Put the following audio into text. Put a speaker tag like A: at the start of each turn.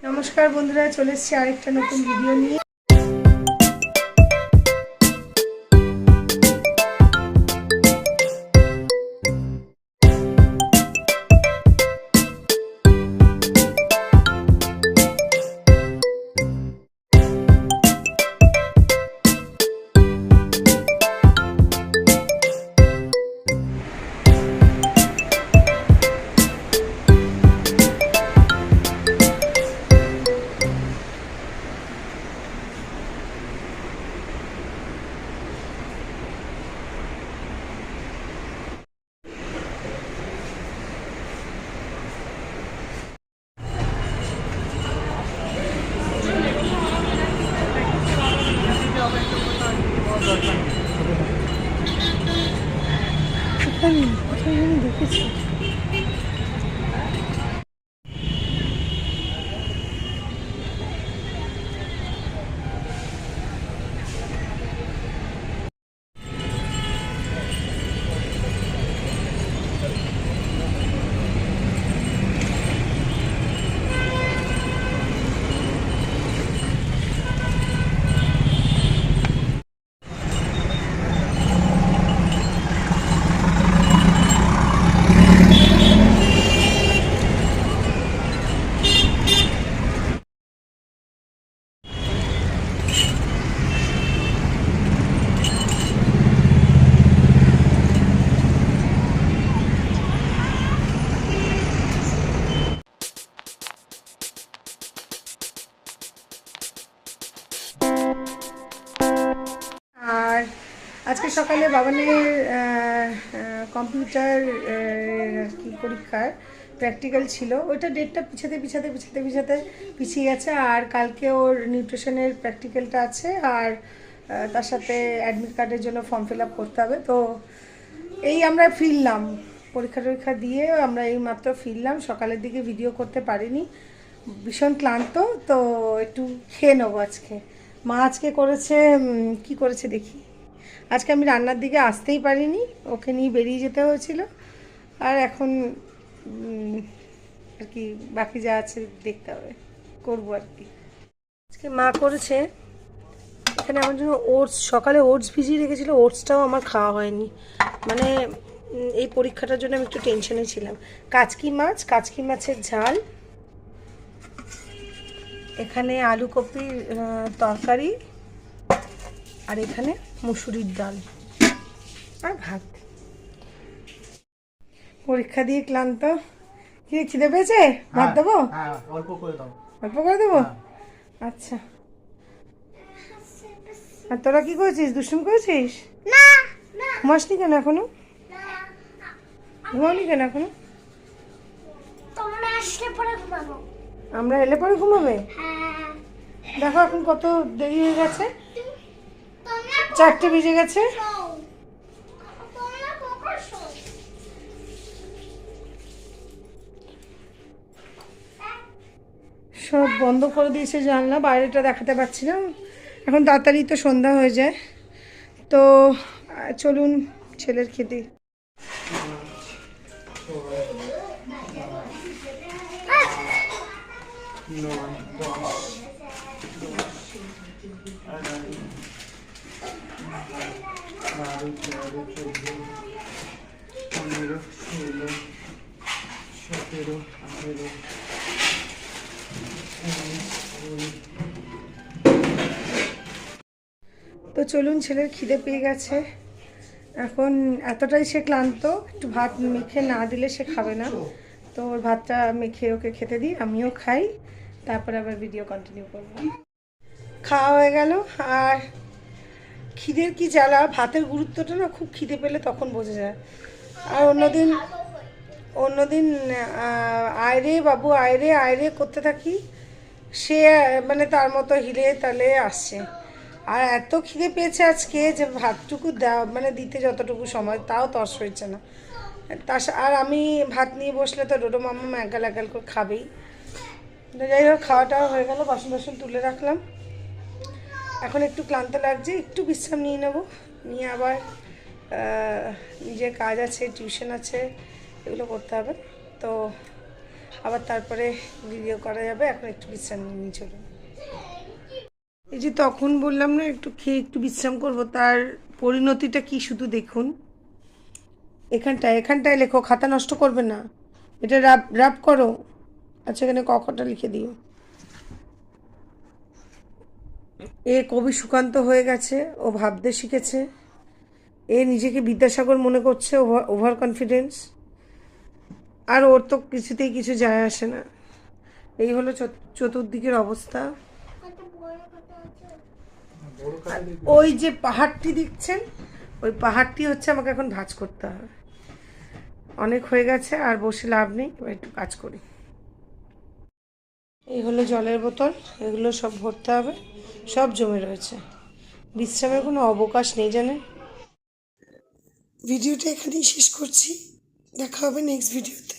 A: নমস্কার বন্ধুরা, চলে এসেছি আরেকটা নতুন ভিডিও নিয়ে। দেখেছি আর আজকে সকালে বাবানের কম্পিউটার কি পরীক্ষার প্র্যাকটিক্যাল ছিল, ওইটা ডেটটা পিছাতে পিছিয়ে গেছে। আর কালকে ওর নিউট্রিশনের প্র্যাকটিক্যালটা আছে, আর তার সাথে অ্যাডমিট কার্ডের জন্য ফর্ম ফিল আপ করতে হবে। তো এই আমরা ফিরলাম পরীক্ষা দিয়ে, আমরা এই মাত্র ফিরলাম। সকালের দিকে ভিডিও করতে পারিনি, ভীষণ ক্লান্ত। তো একটু খেয়ে নেবো আজকে। মা আজকে করেছে, কি করেছে দেখি। আজকে আমি রান্নার দিকে আসতেই পারিনি, ওকে নিয়ে বেরিয়ে যেতে হয়েছিল। আর এখন আর কি বাকি যা আছে দেখতে হবে, করবো আর কি। আজকে মা করেছে এখানে আমার জন্য ওটস, সকালে ওটস ভিজিয়ে রেখেছিলো, ওটসটাও আমার খাওয়া হয়নি। মানে এই পরীক্ষাটার জন্য আমি একটু টেনশনে ছিলাম। কাচকি মাছের ঝাল, এখানে আলু কপির তরকারি, আর এখানে মুসুরির ডাল আর ভাত। পরীক্ষা দিয়ে ক্লান্ত। কি খিদে পেয়েছে? ভাত দেবো?
B: অল্প করে দাও।
A: অল্প করে দেবো? আচ্ছা। আর তোরা কি করেছিস? দুষ্টুমি করেছিস? ঘুমাসনি কেন এখনো? ঘুমাওনি কেন এখনো? আমরা এলে পরে ঘুমাবে? দেখো এখন কত দেরি হয়ে গেছে, 4টে বেজে গেছে। সব বন্ধ করে দিয়েছে জানলা, বাইরেটা দেখাতে পাচ্ছি না। এখন তাড়াতাড়ি তো সন্ধ্যা হয়ে যায়। তো চলুন ছেলের খেতে। তো চলুন, ছেলের খিদে পেয়ে গেছে এখন। এতটাই সে ক্লান্ত, একটু ভাত মেখে না দিলে সে খাবে না। তো ওর ভাতটা মেখে ওকে খেতে দিই, আমিও খাই, তারপরে আবার ভিডিও কন্টিনিউ করব। খাওয়া হয়ে গেল। আর খিদের কি জ্বালা, ভাতের গুরুত্বটা না খুব খিদে পেলে তখন বোঝা যায়। আর অন্যদিন আয়রে বাবু আয়রে আয়রে করতে থাকি, সে মানে তার মতো হিলে তালে আসছে। আর এত খিদে পেয়েছে আজকে যে ভাতটুকু দেওয়া মানে দিতে যতটুকু সময়, তাও তর্স হয়েছে না। আর আমি ভাত নিয়ে বসলে তো ডোডো মাম্মা একাল করে খাবেই। যাই হোক, খাওয়াটাও হয়ে গেল, বাসন তুলে রাখলাম। এখন একটু ক্লান্ত লাগছে, একটু বিশ্রাম নিয়ে নেব, নিয়ে আবার নিজের কাজ আছে, টিউশন আছে, এগুলো করতে হবে। তো আবার তারপরে ভিডিও করা যাবে। এখন একটু বিশ্রাম নিয়ে চলুন। এই যে তখন বললাম না একটু খেয়ে একটু বিশ্রাম করব, তার পরিণতিটা কি শুধু দেখুন। এখানটায় লেখো, খাতা নষ্ট করবে না, এটা রাব রাব করো। আচ্ছা এখানে কখটা লিখে দিও। এ কবি সুকান্ত হয়ে গেছে, ও ভাবতে শিখেছে, এ নিজেকে বিদ্যাসাগর মনে করছে, ওভার কনফিডেন্স। আর ওর তো কিছুতেই কিছু যায় আসে না। এই হলো চতুর্দিকের অবস্থা। ওই যে পাহাড়টি দেখছেন, ওই পাহাড়টি হচ্ছে আমাকে এখন ভাঁজ করতে হবে। অনেক হয়ে গেছে, আর বসে লাভ নেই, এবার একটু কাজ করি। এই হলো জলের বোতল, এগুলো সব ভরতে হবে, সব জমে রয়েছে, বিশ্রামের কোনো অবকাশ নেই জানেন। ভিডিওটা এখানেই শেষ করছি, দেখা হবে নেক্সট ভিডিওতে।